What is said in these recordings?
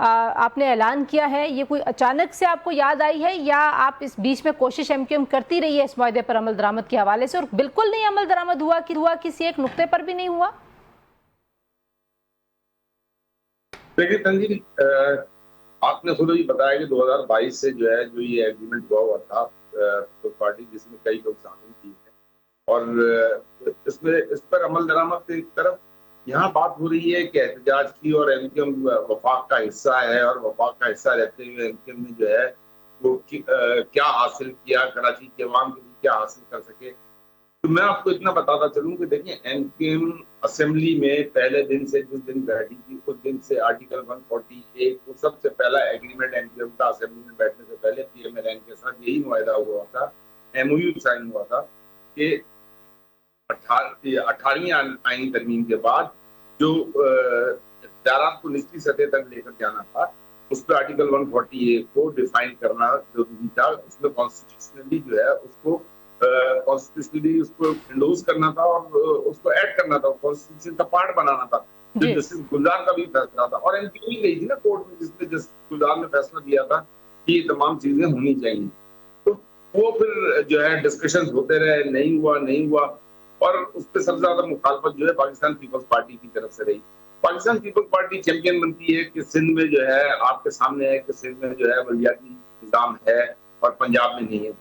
آپ نے اعلان کیا ہے، یہ کوئی اچانک سے آپ کو یاد آئی ہے یا آپ اس بیچ میں کوشش ایم کیو ایم کرتی رہی ہے اس معاہدے پر عمل درآمد کے حوالے سے اور بالکل نہیں عمل درآمد ہوا کسی ایک نقطے پر بھی نہیں ہوا؟ دیکھیے تنزیل، آپ نے خود ہی بتایا کہ 2022 سے جو ہے جو یہ ایگریمنٹ ہوا تھا پیپلز پارٹی، جس میں کئی لوگ شامل کیے ہیں، اور اس پر عمل درآمد کی ایک طرف یہاں بات ہو رہی ہے کہ احتجاج کی، اور ایم کیو ایم وفاق کا حصہ ہے، اور وفاق کا حصہ رہتے ہوئے ایم کیو ایم نے جو ہے وہ کیا حاصل کیا، کراچی کے عوام کے لیے کیا حاصل کر سکے۔ تو میں آپ کو اتنا بتاتا چلوں کہ دیکھیں، ایم کیو ایم اسمبلی میں پہلے دن سے جس دن بیٹھی تھی اس دن سے آرٹیکل 148 کو سب سے پہلا ایگریمنٹ ایم کیو ایم کا اسمبلی میں بیٹھنے سے پہلے پی ایم ایل این کے ساتھ یہی معاہدہ ہوا تھا، ایم او یو سائن ہوا تھا کہ 18ویں آئینی ترمیم کے بعد جو اختیارات کو نچلی سطح تک لے کر جانا تھا، اس پہ آرٹیکل 148 کو ڈیفائن کرنا ضروری تھا۔ اس میں کانسٹیٹیوشنلی جو ہے اس کو انڈوز کرنا تھا اور اس کو ایڈ کرنا تھا، کانسٹیٹیوشن کا پارٹ بنانا تھا، جو جسٹس گلزار کا بھی فیصلہ تھا، اور انکوائری گئی تھی نا کورٹ میں، جس میں جسٹس گلزار نے فیصلہ دیا تھا کہ یہ تمام چیزیں ہونی چاہیے۔ تو وہ پھر جو ہے ڈسکشن ہوتے رہے، نہیں ہوا، اور اس پہ سب سے زیادہ مخالفت جو ہے پاکستان پیپلز پارٹی کی طرف سے رہی۔ پاکستان پیپلز پارٹی چیمپئن بنتی ہے کہ سندھ میں جو ہے آپ کے سامنے ہے کہ سندھ میں جو ہے بلدیاتی نظام ہے اور پنجاب میں نہیں ہے۔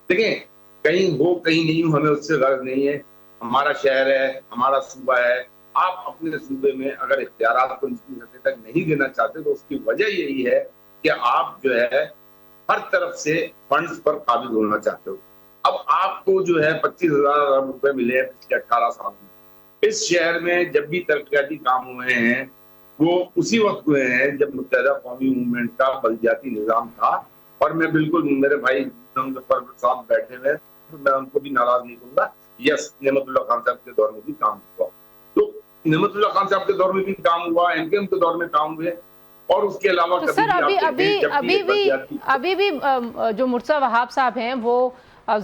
دیکھیں، کہیں ہو کہیں نہیں ہو، ہمیں اس سے غرض نہیں ہے، ہمارا شہر ہے، ہمارا صوبہ ہے۔ آپ اپنے صوبے میں اگر اختیارات کو نچلی سطح تک نہیں دینا چاہتے تو اس کی وجہ یہی ہے کہ آپ جو ہے ہر طرف سے فنڈز پر قابض ہونا چاہتے ہو۔ اب آپ کو جو ہے 25,000 ارب روپے ملے ہیں پچھلے 18 سال میں۔ اس شہر میں جب بھی ترقیاتی کام ہوئے ہیں وہ اسی وقت ہوئے ہیں جب متحدہ قومی موومنٹ کا بلدیاتی نظام تھا، اور میں بالکل میرے بھائی صاحب بیٹھے ہوئے، میں ان کو بھی ناراض نہیں کروں گا، یس نعمت اللہ خان صاحب کے دور میں بھی کام ہوا، تو نعمت اللہ خان صاحب کے دور میں بھی کام ہوا، ایم کیو ایم کے دور میں کام ہوئے، اور اس کے علاوہ تو سر ابھی بھی جو مرتضیٰ وہاب صاحب ہیں وہ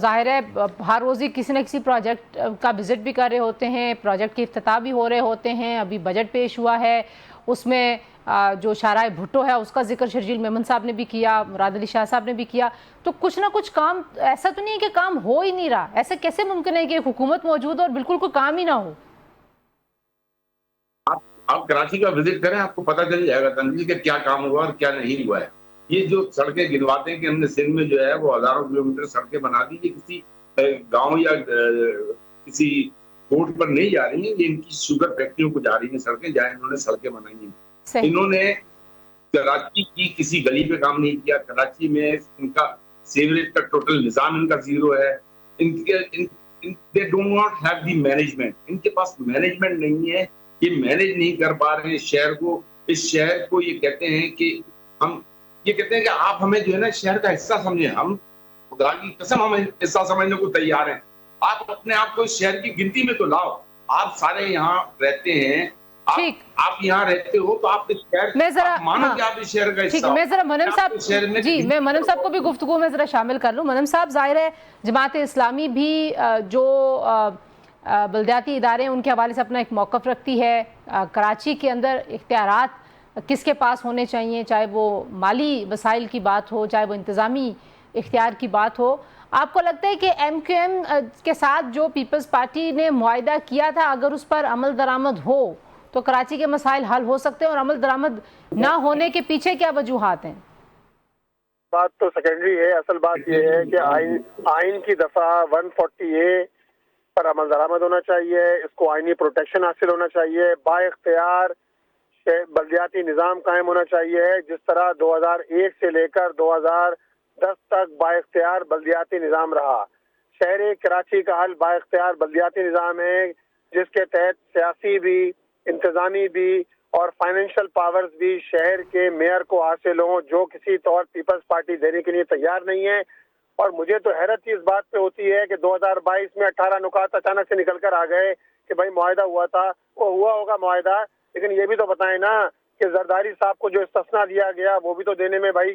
ظاہر ہے ہر روز ہی کسی نہ کسی پروجیکٹ کا وزٹ بھی کر رہے ہوتے ہیں، پروجیکٹ کے افتتاح بھی ہو رہے ہوتے ہیں۔ ابھی بجٹ پیش ہوا ہے، اس میں جو شاہراہ بھٹو ہے اس کا ذکر شرجیل میمن صاحب نے بھی کیا، مراد علی شاہ صاحب نے بھی کیا، تو کچھ نہ کچھ کام ایسا تو نہیں ہے کہ کام ہو ہی نہیں رہا؟ ایسے کیسے ممکن ہے کہ حکومت موجود اور بالکل کوئی کام ہی نہ ہو؟ آپ کراچی کا وزٹ کریں، آپ کو پتہ چل جائے گا تنزیل کہ کیا کام ہوا اور کیا نہیں ہوا ہے۔ یہ جو سڑکیں گنواتے ہیں کہ ہم نے سندھ میں جو ہے وہ ہزاروں کلومیٹر سڑکیں بنا دی، یہ کسی گاؤں یا کسی روڈ پر نہیں جا رہی ہیں، یہ ان کی شوگر فیکٹریوں کو جا رہی ہیں سڑکیں، جہاں انہوں نے سڑکیں بنائی ہیں۔ انہوں نے کراچی کی کسی گلی پہ کام نہیں کیا، کراچی میں ان کا سیوریج کا ٹوٹل نظام ان کا زیرو ہے۔ they do not have the management، ان کے پاس مینجمنٹ نہیں ہے، یہ مینج نہیں کر پا رہے ہیں شہر کو۔ اس شہر کو یہ کہتے ہیں کہ آپ ہمیں جو ہے نا شہر کا حصہ سمجھیں، ہم خدا کی قسم ہمیں حصہ سمجھنے کو تیار ہیں۔ آپ اپنے آپ کو اس شہر کی گنتی میں تو لاؤ، آپ سارے یہاں رہتے ہیں، آپ یہاں رہتے ہو تو آپ اس شہر مانو کہ آپ اس شہر کا حصہ ہو۔ میں ذرا منم صاحب کو بھی گفتگو میں ذرا شامل کر لوں۔ منم صاحب، ظاہر ہے جماعت اسلامی بھی جو بلدیاتی ادارے ہیں ان کے حوالے سے اپنا ایک موقف رکھتی ہے۔ کراچی کے اندر اختیارات کس کے پاس ہونے چاہیے، چاہے وہ مالی وسائل کی بات ہو، چاہے وہ انتظامی اختیار کی بات ہو۔ آپ کو لگتا ہے کہ ایم کیو ایم کے ساتھ جو پیپلز پارٹی نے معاہدہ کیا تھا اگر اس پر عمل درآمد ہو تو کراچی کے مسائل حل ہو سکتے ہیں، اور عمل درآمد نہ ہونے کے پیچھے کیا وجوہات ہیں؟ بات تو سیکنڈری ہے، اصل بات یہ ہے کہ آئین کی دفعہ 140A پر عمل درآمد ہونا چاہیے، اس کو آئینی پروٹیکشن حاصل ہونا چاہیے، با اختیار بلدیاتی نظام قائم ہونا چاہیے، جس طرح 2001 سے لے کر 2010 تک با اختیار بلدیاتی نظام رہا۔ شہر کراچی کا حل با اختیار بلدیاتی نظام ہے، جس کے تحت سیاسی بھی، انتظامی بھی اور فائنینشل پاورز بھی شہر کے میئر کو حاصل ہوں، جو کسی طور پیپلز پارٹی دینے کے لیے تیار نہیں ہے۔ اور مجھے تو حیرت اس بات پہ ہوتی ہے کہ 2022 میں 18 نکات اچانک سے نکل کر آ گئے کہ بھائی معاہدہ ہوا تھا، وہ ہوا ہوگا معاہدہ، لیکن یہ بھی تو بتائیں نا کہ زرداری صاحب کو جو استثناء دیا گیا وہ بھی تو دینے میں بھائی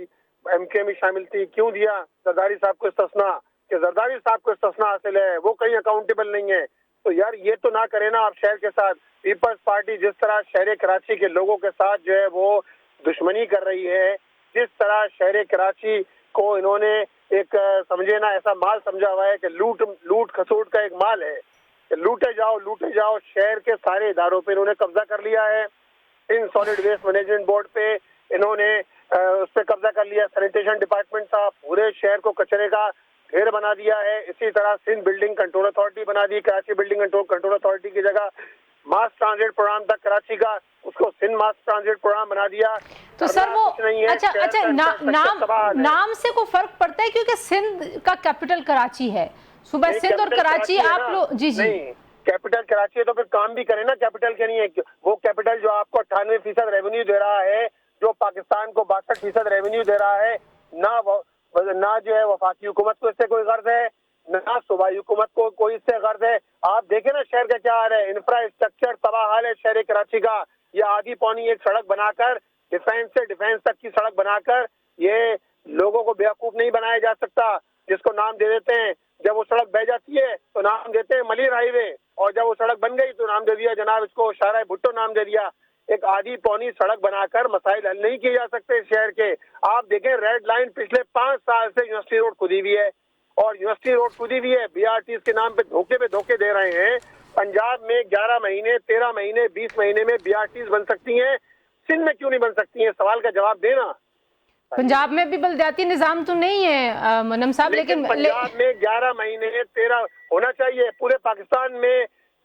ایم کے میں شامل تھی، کیوں دیا زرداری صاحب کو استثناء؟ کہ زرداری صاحب کو استثناء حاصل ہے، وہ کہیں اکاؤنٹیبل نہیں ہے۔ تو یار یہ تو نہ کرے نا آپ شہر کے ساتھ۔ پیپلز پارٹی جس طرح شہر کراچی کے لوگوں کے ساتھ جو ہے وہ دشمنی کر رہی ہے. جس طرح شہر کراچی کو انہوں نے ایک سمجھے نا ایسا مال سمجھا ہوا ہے کہ لوٹ کھسوٹ کا ایک مال ہے کہ لوٹے جاؤ. شہر کے سارے اداروں پہ انہوں نے قبضہ کر لیا ہے. ان سالڈ ویسٹ مینجمنٹ بورڈ پہ انہوں نے اس پہ قبضہ کر لیا. سینیٹیشن ڈپارٹمنٹ تھا, پورے شہر کو کچرے کا ڈھیر بنا دیا ہے. اسی طرح سندھ بلڈنگ کنٹرول اتھارٹی بنا دی. کراچی بلڈنگ کنٹرول اتھارٹی کی جگہ ماس ٹرانزٹ پروگرام تھا کراچی کا, اس کو سندھ ماس ٹرانزٹ پروگرام بنا دیا. تو سر وہ اچھا نام سے کوئی فرق پڑتا ہے کیونکہ سندھ کا کیپٹل کراچی ہے. صبح سندھ اور کراچی آپ لوگ جی کیپٹل کراچی ہے تو پھر کام بھی کرے نا. کیپٹل کے نہیں ہے وہ کیپٹل جو آپ کو 98% ریونیو دے رہا ہے, جو پاکستان کو 62% ریونیو دے رہا ہے, نہ جو ہے وفاقی حکومت کو اس سے کوئی غرض ہے, نہ صوبائی حکومت کو کوئی اس سے غرض ہے. آپ دیکھیں نا شہر کا کیا حال ہے, انفراسٹرکچر تباہ حال ہے شہر کراچی کا. یہ آدھی پونی ایک سڑک بنا کر ڈیفینس سے ڈیفینس تک کی سڑک بنا کر یہ لوگوں کو بیوقوف نہیں بنایا جا سکتا. جس کو نام دے دیتے ہیں, جب وہ سڑک بہ جاتی ہے تو نام دیتے ہیں ملیر ہائی وے, اور جب وہ سڑک بن گئی تو نام دے دیا جناب اس کو شاہراہ بھٹو نام دے دیا. ایک آدھی پونی سڑک بنا کر مسائل حل نہیں کیے جا سکتے اس شہر کے. آپ دیکھیں ریڈ لائن پچھلے 5 سال سے یونیورسٹی روڈ کھدی ہوئی ہے, اور یونیورسٹی روڈ کھدی ہوئی ہے. BRTs کے نام پہ دھوکے دے رہے ہیں. پنجاب میں 11 مہینے 13 مہینے 20 مہینے میں BRTs بن سکتی ہیں, سندھ میں کیوں نہیں بن سکتی ہیں؟ سوال کا جواب دینا. پنجاب میں بھی بلدیاتی نظام تو نہیں ہے منم صاحب, لیکن پنجاب میں 11 مہینے 13 ہونا چاہیے. پورے پاکستان میں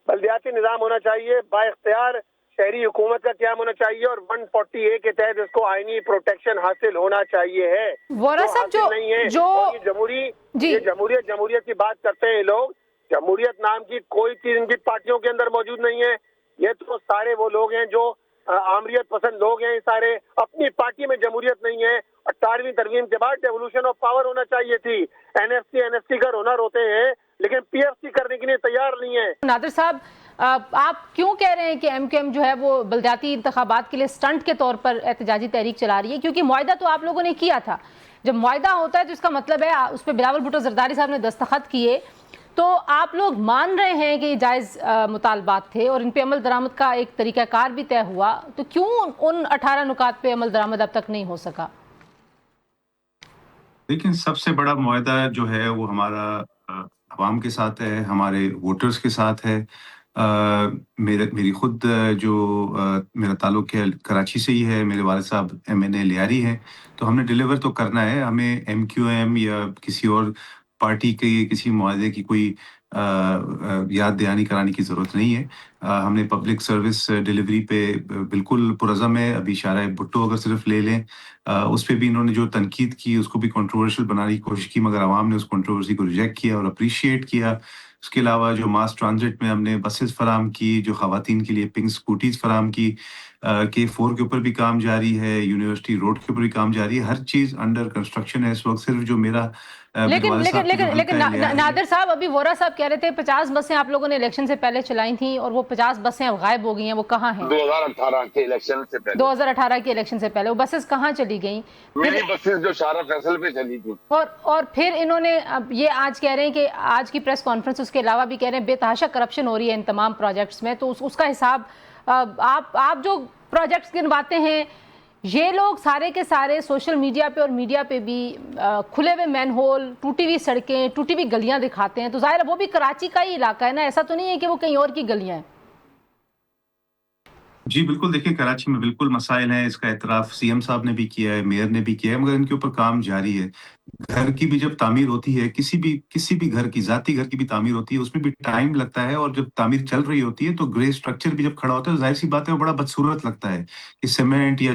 بلدیاتی نظام ہونا چاہیے. با اختیار شہری حکومت کا قیام ہونا چاہیے, اور 140A کے تحت اس کو آئینی پروٹیکشن حاصل ہونا چاہیے ہے. وورا صاحب یہ جمہوریت کی بات کرتے ہیں لوگ. جمہوریت نام کی کوئی چیز ان کی پارٹیوں کے اندر موجود نہیں ہے. یہ تو سارے وہ لوگ ہیں جو آمریت پسند لوگ ہیں. سارے اپنی پارٹی میں جمہوریت نہیں ہے. 18ویں ترمیم کے بعد ڈیولوشن آف پاور ہونا چاہیے تھی. NFC کا رونا روتے ہیں, لیکن PFC کرنے کے لیے تیار نہیں ہے. نادر صاحب, آپ کیوں کہہ رہے ہیں کہ MQM جو ہے وہ بلدیاتی انتخابات کے لیے سٹنٹ کے طور پر احتجاجی تحریک چلا رہی ہے؟ کیونکہ معاہدہ تو آپ لوگوں نے کیا تھا. جب معاہدہ ہوتا ہے تو اس کا مطلب ہے اس پہ بلاول بھٹو زرداری صاحب نے دستخط کیے, تو آپ لوگ مان رہے ہیں کہ یہ جائز مطالبات تھے اور ان پہ عمل درآمد کا ایک طریقہ کار بھی طے ہوا, تو کیوں ان 18 نکات پہ عمل درآمد اب تک نہیں ہو سکا؟ لیکن سب سے بڑا معاہدہ جو ہے وہ ہمارا عوام کے ساتھ ہے, ہمارے ووٹرز کے ساتھ ہے. میری خود جو میرا تعلق ہے کراچی سے ہی ہے, میرے والد صاحب MNA لیاری ہیں, تو ہم نے ڈیلیور تو کرنا ہے. ہمیں MQM یا کسی اور پارٹی کے کسی معاہدے کی کوئی یاد دہانی کرانے کی ضرورت نہیں ہے. ہم نے پبلک سروس ڈیلیوری پہ بالکل پرعزم ہے. ابھی شاہراہ بھٹو اگر صرف لے لیں, اس پہ بھی انہوں نے جو تنقید کی اس کو بھی کنٹروورشل بنانے کی کوشش کی, مگر عوام نے اس کنٹروورسی کو ریجیکٹ کیا اور اپریشیٹ کیا. اس کے علاوہ جو ماس ٹرانزٹ میں ہم نے بسز فراہم کی, جو خواتین کے لیے پنک سکوٹیز فراہم کی, K4 کے اوپر بھی کام جاری ہے, یونیورسٹی روڈ کے اوپر بھی کام جاری ہے. ہر چیز انڈر کنسٹرکشن ہے اس وقت. صرف جو میرا لیکن نادر صاحب, ابھی وورا صاحب کہہ رہے تھے 50 بسیں آپ لوگوں نے الیکشن سے پہلے چلائی تھیں اور وہ 50 بسیں اب غائب ہو گئی ہیں. وہ کہاں ہیں؟ 2018 کے الیکشن سے پہلے 2018 کے الیکشن سے پہلے وہ بسیں کہاں چلی گئیں؟ میری بسیں جو شاہراہ فیصل پہ چلی تھی. اور پھر انہوں نے یہ آج کہہ رہے ہیں کہ آج کی پریس کانفرنس اس کے علاوہ بھی کہہ رہے ہیں بے تحاشا کرپشن ہو رہی ہے ان تمام پروجیکٹس میں. تو اس کا حساب آپ جو پروجیکٹس گنواتے ہیں, یہ لوگ سارے کے سارے سوشل میڈیا پہ اور میڈیا پہ بھی کھلے ہوئے مین ہول, ٹوٹی ہوئی سڑکیں, ٹوٹی ہوئی گلیاں دکھاتے ہیں. تو ظاہر ہے وہ بھی کراچی کا ہی علاقہ ہے نا, ایسا تو نہیں ہے کہ وہ کہیں اور کی گلیاں ہیں. جی بالکل, دیکھیں کراچی میں بالکل مسائل ہیں. اس کا اعتراف CM صاحب نے بھی کیا ہے, میئر نے بھی کیا ہے, مگر ان کے اوپر کام جاری ہے. گھر کی بھی جب تعمیر ہوتی ہے, کسی بھی گھر کی, ذاتی گھر کی بھی تعمیر ہوتی ہے, اس میں بھی ٹائم لگتا ہے. اور جب تعمیر چل رہی ہوتی ہے تو گرے اسٹرکچر بھی جب کھڑا ہوتا ہے, ظاہر سی بات ہے وہ بڑا بدصورت لگتا ہے کہ سیمنٹ یا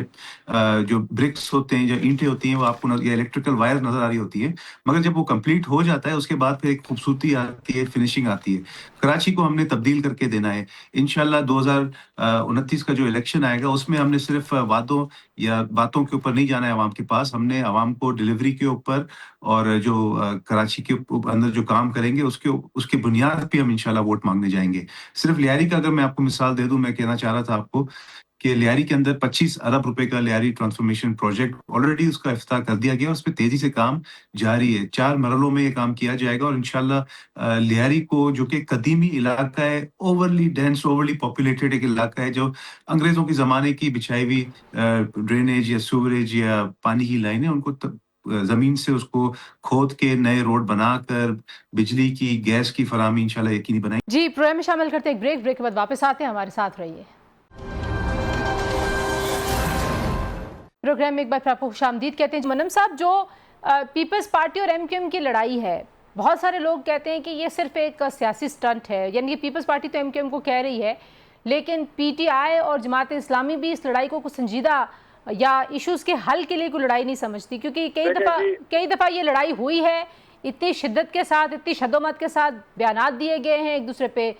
جو برکس ہوتے ہیں یا اینٹیں ہوتی ہیں وہ آپ کو یا الیکٹریکل وائر نظر آ رہی ہوتی ہے. مگر جب وہ کمپلیٹ ہو جاتا ہے اس کے بعد پھر ایک خوبصورتی آتی ہے, فنیشنگ آتی ہے. کراچی کو ہم نے تبدیل کر کے دینا ہے انشاءاللہ. 2029 کا جو الیکشن آئے گا اس میں ہم نے صرف وعدوں یا باتوں کے اوپر نہیں جانا ہے عوام کے پاس. ہم نے عوام کو ڈیلیوری کے اوپر اور جو کراچی کے اندر جو کام کریں گے اس کے بنیاد پہ ہم انشاءاللہ ووٹ مانگنے جائیں گے. صرف لیاری کا اگر میں آپ کو مثال دے دوں, میں کہنا چاہ رہا تھا آپ کو کہ لیاری کے اندر 25 ارب روپے کا لیاری ٹرانسفارمیشن پروجیکٹ آلریڈی اس کا افتتاح کر دیا گیا، اس پہ تیزی سے کام جاری ہے. 4 مرحلوں میں یہ کام کیا جائے گا اور انشاءاللہ لیاری کو، جو کہ قدیمی علاقہ ہے، اوورلی ڈینس، اوورلی پاپولیٹڈ ایک علاقہ ہے، جو انگریزوں کے زمانے کی بچھائی ہوئی ڈرینیج یا سیوریج یا پانی کی لائنیں، ان کو زمین سے اس کو کھود کے نئے روڈ بنا کر بجلی کی، گیس کی فراہمی انشاءاللہ یقینی بنائیں. جی پروگرام میں شامل کرتے ہیں ایک بریک کے بعد واپس آتے ہیں، ہمارے ساتھ رہیے. پروگرام میں ایک بار پھر آپ کو خوش آمدید کہتے ہیں. منم صاحب، جو پیپلز پارٹی اور ایم کیو ایم کی لڑائی ہے، بہت سارے لوگ کہتے ہیں کہ یہ صرف ایک سیاسی سٹنٹ ہے، یعنی کہ پیپلز پارٹی تو ایم کیو ایم کو کہہ رہی ہے، لیکن پی ٹی آئی اور جماعت اسلامی بھی اس لڑائی کو کچھ سنجیدہ یا ایشوز کے حل کے لیے کوئی لڑائی نہیں سمجھتی، کیونکہ کئی دفعہ یہ لڑائی ہوئی ہے، اتنی شدت کے ساتھ، اتنی شد و مت کے ساتھ بیانات دیے گئے ہیں، ایک دوسرے پہ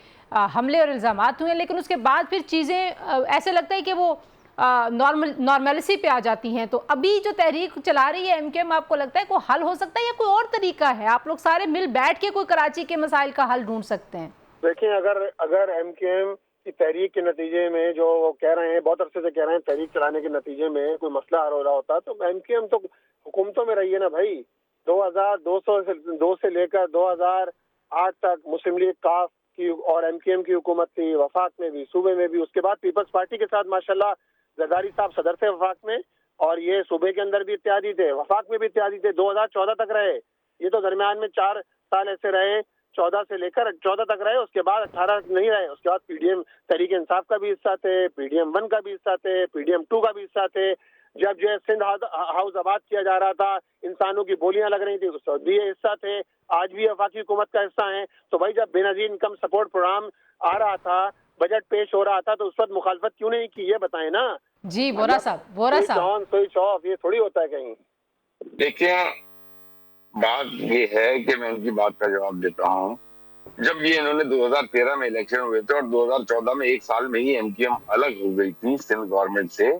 حملے اور الزامات ہوئے ہیں، لیکن اس کے بعد پھر چیزیں ایسے لگتا ہے کہ وہ نارملسی پہ آ جاتی ہیں. تو ابھی جو تحریک چلا رہی ہے ایم کیو ایم، آپ کو لگتا ہے کوئی حل ہو سکتا ہے یا کوئی اور طریقہ ہے؟ آپ لوگ سارے مل بیٹھ کے کوئی کراچی کے مسائل کا حل ڈھونڈ سکتے ہیں؟ دیکھیں، اگر ایم کیو ایم کی تحریک کے نتیجے میں، جو وہ کہہ رہے ہیں، بہت عرصے سے کہہ رہے ہیں، تحریک چلانے کے نتیجے میں کوئی مسئلہ حل ہو رہا ہوتا تو ایم کیو ایم تو حکومتوں میں رہی ہے نا بھائی. 2002 سے لے کر 2008 تک مسلم لیگ کاف کی اور ایم کیو ایم کی حکومت تھی، وفاق میں بھی، صوبے میں بھی. اس کے بعد پیپلز پارٹی کے ساتھ ماشاءاللہ زرداری صاحب صدر تھے وفاق میں، اور یہ صوبے کے اندر بھی اتحادی تھے، وفاق میں بھی اتحادی تھے. 2014 تک رہے. یہ تو درمیان میں 4 سال ایسے رہے، 14 سے لے کر 14 تک رہے. اس کے بعد 18 نہیں رہے. اس کے بعد P D M Tehreek Insaf کا بھی حصہ تھے، پی ڈی ایم 1 کا بھی حصہ تھے، پی ڈی ایم 2 کا بھی حصہ تھے. جب جو ہے سندھ ہاؤس آباد کیا جا رہا تھا، انسانوں کی بولیاں لگ رہی تھی، اس کا بھی حصہ تھے. آج بھی وفاقی حکومت کا حصہ ہیں. تو بھائی جب بے نظیر انکم سپورٹ پروگرام آ رہا تھا، بجٹ پیش ہو رہا تھا، تو اس وقت مخالفت کیوں نہیں کی؟ یہ بتائیں نا. جی وورا صاحب سوئچ آف یہ تھوڑی ہوتا ہے کہیں. دیکھیں، بات یہ ہے کہ میں ان کی بات کا جواب دیتا ہوں. جب یہ انہوں نے 2013 میں الیکشن ہوئے تھے اور 2014 میں ایک سال میں ہی ایم کیو ایم الگ ہو گئی تھی سندھ گورنمنٹ سے،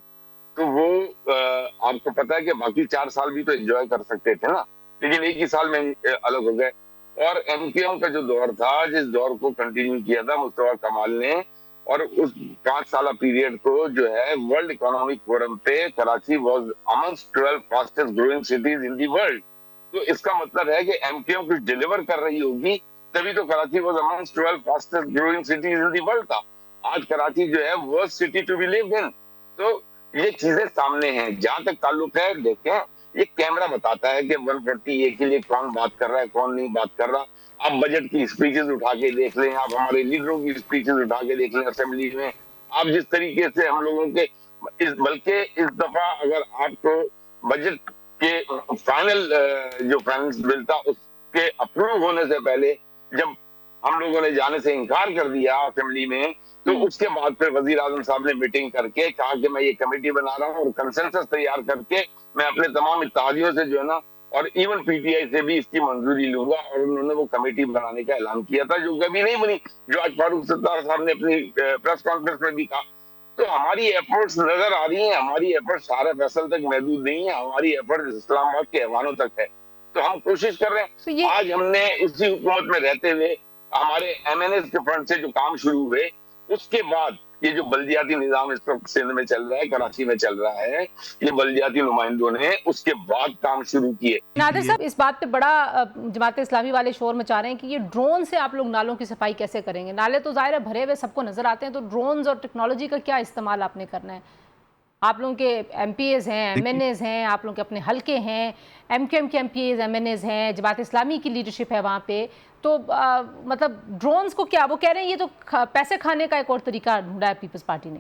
تو وہ آپ کو پتا ہے کہ باقی 4 سال بھی تو انجوائے کر سکتے تھے نا، لیکن ایک ہی سال میں الگ ہو گئے. اور ایم کیو ایم کا جو دور تھا، جس دور کو کنٹینیو کیا تھا مصطفیٰ کمال نے، اور اس 5 سالہ پیریڈ کو جو ہے ورلڈ اکنامک فورم پہ Karachi was amongst 12 fastest growing cities in the world. تو اس کا مطلب ہے کہ ایم کیو ایم کچھ ڈیلیور کر رہی ہوگی، تبھی تو Karachi was amongst 12 fastest growing cities in the world تھا. آج کراچی جو ہے worst city to be lived in. تو یہ چیزیں سامنے ہیں. جہاں تک تعلق ہے، دیکھیں، یہ کیمرہ بتاتا ہے کہ 140 کے لیے کون بات کر رہا ہے، کون نہیں بات کر رہا. آپ بجٹ کی اسپیچز اٹھا کے دیکھ لیں، آپ ہمارے لیڈروں کی اسپیچز اٹھا کے دیکھ لیں اسمبلی میں. آپ جس طریقے سے ہم لوگوں کے بلکہ اس دفعہ اگر آپ کو بجٹ کے فائنل جو فائنانس بل تھا اس کے اپروو ہونے سے پہلے جب ہم لوگوں نے جانے سے انکار کر دیا اسمبلی میں، تو اس کے بعد پھر وزیر اعظم صاحب نے میٹنگ کر کے کہا کہ میں یہ کمیٹی بنا رہا ہوں اور کنسنسس تیار کر کے میں اپنے تمام اتحادیوں سے جو ہے نا، اور ایون پی ٹی آئی سے بھی اس کی منظوری لوں گا. اور انہوں نے وہ کمیٹی بنانے کا اعلان کیا تھا، جو کبھی نہیں بنی، جو آج فاروق ستار صاحب نے اپنی پریس کانفرنس میں بھی کہا. تو ہماری ایفرٹس نظر آ رہی ہیں. ہماری ایفرٹس سارے فیصل تک محدود نہیں ہیں، ہماری ایفرٹس اسلام آباد کے ایوانوں تک ہے. تو ہم کوشش کر رہے ہیں. آج ہم نے اسی حکومت میں رہتے ہوئے ہمارے ایم این ایس کے فرنٹ سے جو کام شروع ہوئے، اس کے بعد یہ جو بلدیاتی نظام اس وقت سندھ میں چل رہا ہے، کراچی میں چل رہا ہے، یہ بلدیاتی نمائندوں نے اس کے بعد کام شروع کیے. نادر صاحب، اس بات پہ بڑا جماعت اسلامی والے شور مچا رہے ہیں کہ یہ ڈرون سے آپ لوگ نالوں کی صفائی کیسے کریں گے؟ نالے تو ظاہر ہے بھرے ہوئے سب کو نظر آتے ہیں، تو ڈرونز اور ٹیکنالوجی کا کیا استعمال آپ نے کرنا ہے؟ آپ لوگوں کے ایم پی ایز ہیں، ایم این ایز ہیں، آپ لوگوں کے اپنے حلقے ہیں، ایم کیو ایم کے M P As, M N As ہیں، جماعت اسلامی کی لیڈرشپ ہے وہاں پہ. تو مطلب ڈرونز کو کیا وہ کہہ رہے ہیں یہ تو پیسے کھانے کا ایک اور طریقہ ڈھونڈا ہے پیپلز پارٹی نے؟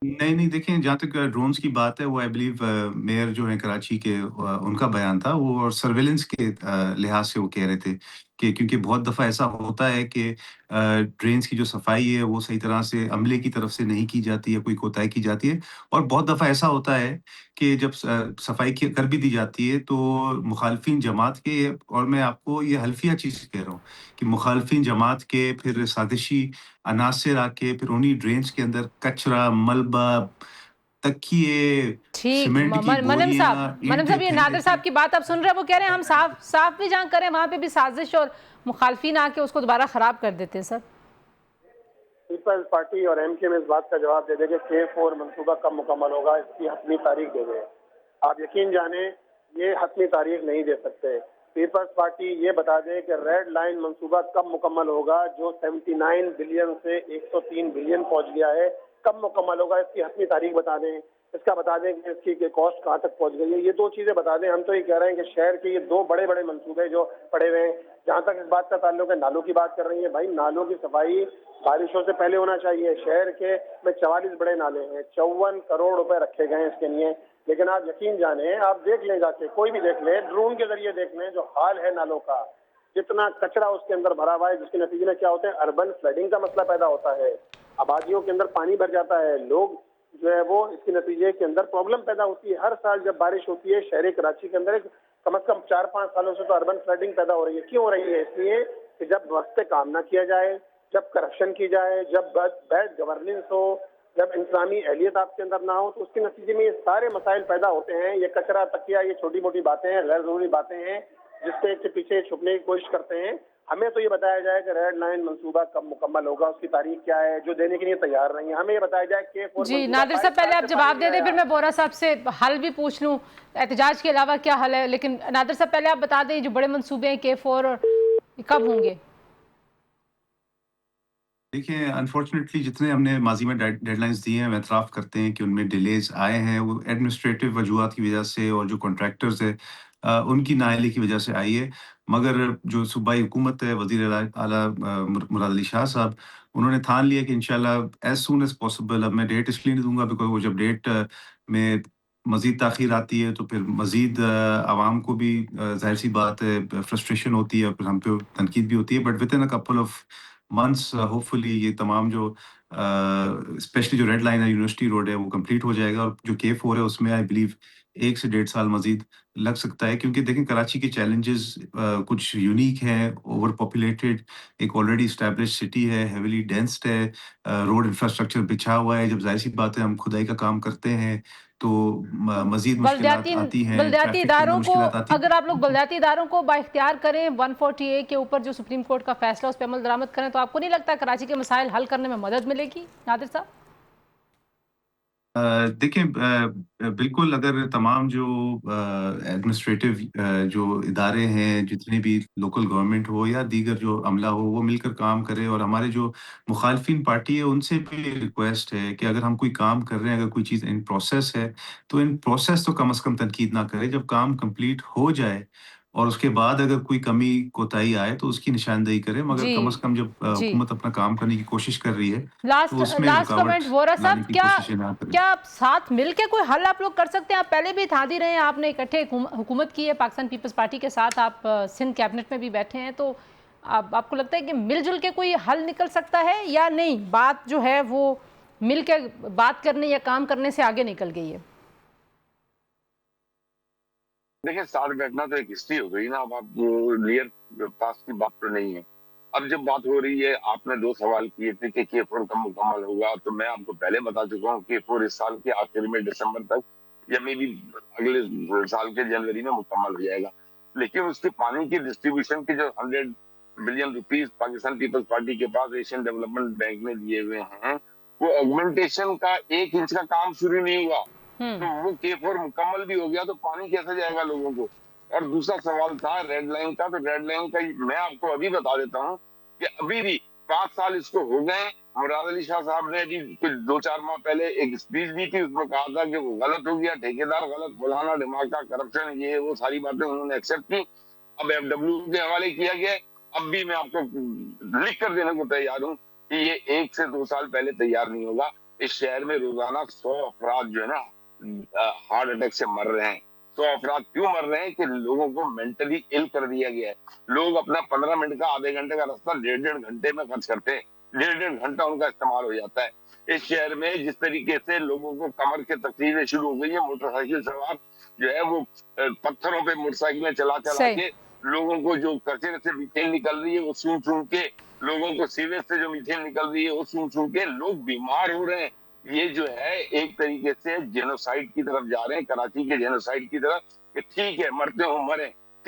نہیں دیکھیں، جہاں تک ڈرونز کی بات ہے، وہ آئی بلیو میئر جو ہیں کراچی کے، ان کا بیان تھا وہ، اور سرویلنس کے لحاظ سے وہ کہہ رہے تھے کہ کیونکہ بہت دفعہ ایسا ہوتا ہے کہ ڈرینز کی جو صفائی ہے وہ صحیح طرح سے عملے کی طرف سے نہیں کی جاتی ہے، کوئی کوتاہی کی جاتی ہے. اور بہت دفعہ ایسا ہوتا ہے کہ جب صفائی کر بھی دی جاتی ہے تو مخالفین جماعت کے، اور میں آپ کو یہ حلفیہ چیز کہہ رہا ہوں کہ مخالفین جماعت کے پھر سازشی عناصر آ کے پھر انہی ڈرینز کے اندر کچرا، ملبہ، تکیے، ٹھیک. سیمنٹ کی منم بوریاں، صاحب یہ نادر صاحب کی بات آپ سن رہے ہیں، وہ کہہ رہے ہیں ہم صاف بھی جہاں کریں وہاں پہ بھی سازش اور مخالفین آ کے اس کو دوبارہ خراب کر دیتے ہیں. سر پیپلز پارٹی اور ایم کیو ایم اس بات کا جواب دے دے کہ K4 منصوبہ کب مکمل ہوگا، اس کی حتمی تاریخ دے دے۔ آپ یقین جانیں یہ حتمی تاریخ نہیں دے سکتے۔ پیپلز پارٹی یہ بتا دے کہ ریڈ لائن منصوبہ کب مکمل ہوگا، جو 79 بلین سے 103 بلین پہنچ گیا ہے، کب مکمل ہوگا، اس کی حتمی تاریخ بتا دیں۔ اس کا بتا دیں کہ اس کی کاسٹ کہاں تک پہنچ گئی ہے، یہ دو چیزیں بتا دیں۔ ہم تو یہ کہہ رہے ہیں کہ شہر کے یہ دو بڑے بڑے منصوبے جو پڑے ہوئے ہیں، جہاں تک اس بات کا تعلق ہے نالوں کی بات کر رہی ہیں، بھائی نالوں کی صفائی بارشوں سے پہلے ہونا چاہیے۔ شہر کے میں 44 بڑے نالے ہیں، 54 کروڑ روپے رکھے گئے ہیں اس کے لیے، لیکن آپ یقین جانیں، آپ دیکھ لیں جا کے، کوئی بھی دیکھ لیں، ڈرون کے ذریعے دیکھ لیں جو حال ہے نالوں کا، جتنا کچرا اس کے اندر بھرا ہوا ہے، جس کے نتیجے میں کیا ہوتا ہے، اربن فلڈنگ کا مسئلہ پیدا ہوتا ہے، آبادیوں کے اندر پانی بھر جاتا ہے، لوگ جو ہے وہ اس کے نتیجے کے اندر پرابلم پیدا ہوتی ہے۔ ہر سال جب بارش ہوتی ہے شہر کراچی کے اندر کم از کم 4-5 سالوں سے تو اربن فلڈنگ پیدا ہو رہی ہے۔ کیوں ہو رہی ہے؟ اس لیے کہ جب وقت پہ کام نہ کیا جائے، جب کرپشن کی جائے، جب بیڈ گورننس ہو، جب انسانی اہلیت آپ کے اندر نہ ہو، تو اس کے نتیجے میں یہ سارے مسائل پیدا ہوتے ہیں۔ یہ کچرا تکیا، یہ چھوٹی موٹی باتیں ہیں، غیر ضروری باتیں ہیں، جس کے پیچھے چھپنے کی کوشش کرتے ہیں۔ ہمیں تو یہ بتایا جائے کہ ریڈ لائن منصوبہ کب مکمل ہوگا، اس کی تاریخ کیا ہے، جو دینے کے لیے تیار نہیں ہے۔ ہمیں یہ بتایا جائے کہ جی نادر صاحب، پہلے آپ جواب دے دیں، پھر میں بورا صاحب سے حل بھی پوچھ لوں، احتجاج کے علاوہ کیا حل ہے، لیکن نادر صاحب پہلے آپ بتا دیں جو بڑے منصوبے ہیں K4 اور کب ہوں گے؟ دیکھیں انفارچونیٹلی جتنے ہم نے ماضی میں ڈیڈ لائنز دی ہیں، ہم اعتراف کرتے ہیں کہ ان میں ڈیلیز آئے ہیں، وہ ایڈمنسٹریٹو وجوہات کی وجہ سے اور جو کنٹریکٹرز ہیں ان کی نااہلی کی وجہ سے آئی ہے۔ مگر جو صوبائی حکومت ہے، وزیر اعلیٰ مراد علی شاہ صاحب، انہوں نے ٹھان لیا کہ انشاءاللہ ایز سون ایز پاسبل، اب میں ڈیٹ اس لیے نہیں دوں گا بیکاز وہ جب ڈیٹ میں مزید تاخیر آتی ہے تو پھر مزید عوام کو بھی ظاہر سی بات ہے فرسٹریشن ہوتی ہے اور پھر ہم پہ تنقید بھی ہوتی ہے، but within a couple of months hopefully یہ تمام جو اسپیشلی جو ریڈ لائن ہے یونیورسٹی روڈ ہے وہ کمپلیٹ ہو جائے گا، اور جو K4 ہے اس میں آئی بلیو 1 سے 1.5 سال مزید لگ سکتا ہے، کیونکہ دیکھیں کراچی کے چیلنجز کچھ یونیک ہیں، اوور پاپولیٹڈ ایک آلریڈی اسٹیبلش سٹی ہے، ہیویلی ڈینسڈ ہے، روڈ انفراسٹرکچر بچھا ہوا ہے، جب ظاہر سی بات ہے ہم کھدائی کا کام کرتے ہیں تو مزید مشکلات آتی ہیں، بلدیاتی ٹریفک کے اندر اداروں کو، مشکلات آتی ہیں۔ اگر آپ لوگ بلدیاتی اداروں کو بااختیار کریں 140A کے اوپر جو سپریم کورٹ کا فیصلہ اس پہ عمل درآمد کریں، تو آپ کو نہیں لگتا کراچی کے مسائل حل کرنے میں مدد ملے گی نادر صاحب؟ دیکھیں بالکل، اگر تمام جو ایڈمنسٹریٹو جو ادارے ہیں، جتنے بھی لوکل گورنمنٹ ہو یا دیگر جو عملہ ہو، وہ مل کر کام کرے، اور ہمارے جو مخالفین پارٹی ہے ان سے بھی ریکویسٹ ہے کہ اگر ہم کوئی کام کر رہے ہیں، اگر کوئی چیز ان پروسیس ہے تو ان پروسیس تو کم از کم تنقید نہ کرے، جب کام کمپلیٹ ہو جائے اور اس کے بعد اگر کوئی کمی کوتاہی آئے تو اس کی نشاندہی کرے، مگر کم از کم جب جی حکومت اپنا کام کرنے کی کوشش کر رہی ہے تو اس میں لاسٹ رکاوٹ کمنٹ وورا لانے صاحب، کی کوششیں نہ کرے۔ کیا ساتھ مل کے کوئی حل آپ لوگ کر سکتے ہیں؟ آپ پہلے بھی اتحادی رہے ہیں، آپ نے اکٹھے حکومت کی ہے پاکستان پیپلز پارٹی کے ساتھ، آپ سندھ کیبنٹ میں بھی بیٹھے ہیں، تو آپ کو لگتا ہے کہ مل جل کے کوئی حل نکل سکتا ہے یا نہیں؟ بات جو ہے وہ مل کے بات کرنے یا کام کرنے سے آگے نکل گئی ہے؟ دیکھیں ساتھ بیٹھنا تو ایک ہسٹری ہو گئی نا، اب آپ نیئر پاس کی بات تو نہیں ہے۔ اب جب بات ہو رہی ہے، آپ نے 2 سوال کیے تھے کہ K4 کب مکمل ہوگا، تو میں آپ کو پہلے بتا چکا ہوں K4 اس سال کے آخر میں دسمبر تک یا میں بھی اگلے سال کے جنوری میں مکمل ہو جائے گا، لیکن اس کے پانی کی ڈسٹریبیوشن کے جو 100 billion rupees Pakistan Peoples Party کے پاس ایشین ڈیولپمنٹ بینک میں دیے ہوئے ہیں، وہ آگمنٹیشن کا 1 انچ کا کام شروع نہیں ہوا، تو وہ K4 مکمل بھی ہو گیا تو پانی کیسے جائے گا لوگوں کو؟ اور دوسرا سوال تھا ریڈ لائن کا، تو ریڈ لائن کا میں آپ کو ابھی بتا دیتا ہوں کہ ابھی بھی 5 سال اس کو ہو گئے۔ مراد علی شاہ صاحب نے ابھی کچھ 2-4 ماہ پہلے ایک اسپیچ دی تھی، اس میں کہا تھا کہ وہ غلط ہو گیا، ٹھیکیدار غلط، فلانا ڈھماکہ، کرپشن، یہ وہ ساری باتیں انہوں نے ایکسپٹ کی۔ اب FW کے حوالے کیا گیا ہے، اب بھی میں آپ کو لکھ کر دینے کو تیار ہوں کہ یہ 1 سے 2 سال پہلے تیار نہیں ہوگا۔ اس شہر میں روزانہ 100 افراد جو ہے نا ہارٹ اٹیک سے مر رہے ہیں۔ 100 افراد کیوں مر رہے ہیں کہ لوگوں کو مینٹلی ال کر دیا گیا ہے۔ لوگ اپنا 15 منٹ کا آدھے گھنٹے کا راستہ 1.5 گھنٹے میں خرچ کرتے ہیں، 1.5 گھنٹہ ان کا استعمال ہو جاتا ہے۔ اس شہر میں جس طریقے سے لوگوں کو کمر کے تکلیفیں شروع ہو گئی ہیں، موٹر سائیکل سوار جو ہے وہ پتھروں پہ موٹر سائیکلیں چلا کے لوگوں کو جو کچرے سے میتھین نکل رہی ہے وہ سون سون کے، لوگوں کو سیویج سے جو میتھین نکل رہی ہے وہ سون سون کے لوگ بیمار ہو رہے ہیں۔ یہ جو ہے ایک طریقے سے جینوسائیڈ کی طرف جا رہے ہیں، کراچی کے جینوسائیڈ کی طرف، کہ ٹھیک ہے مرتے ہوں مریں،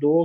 2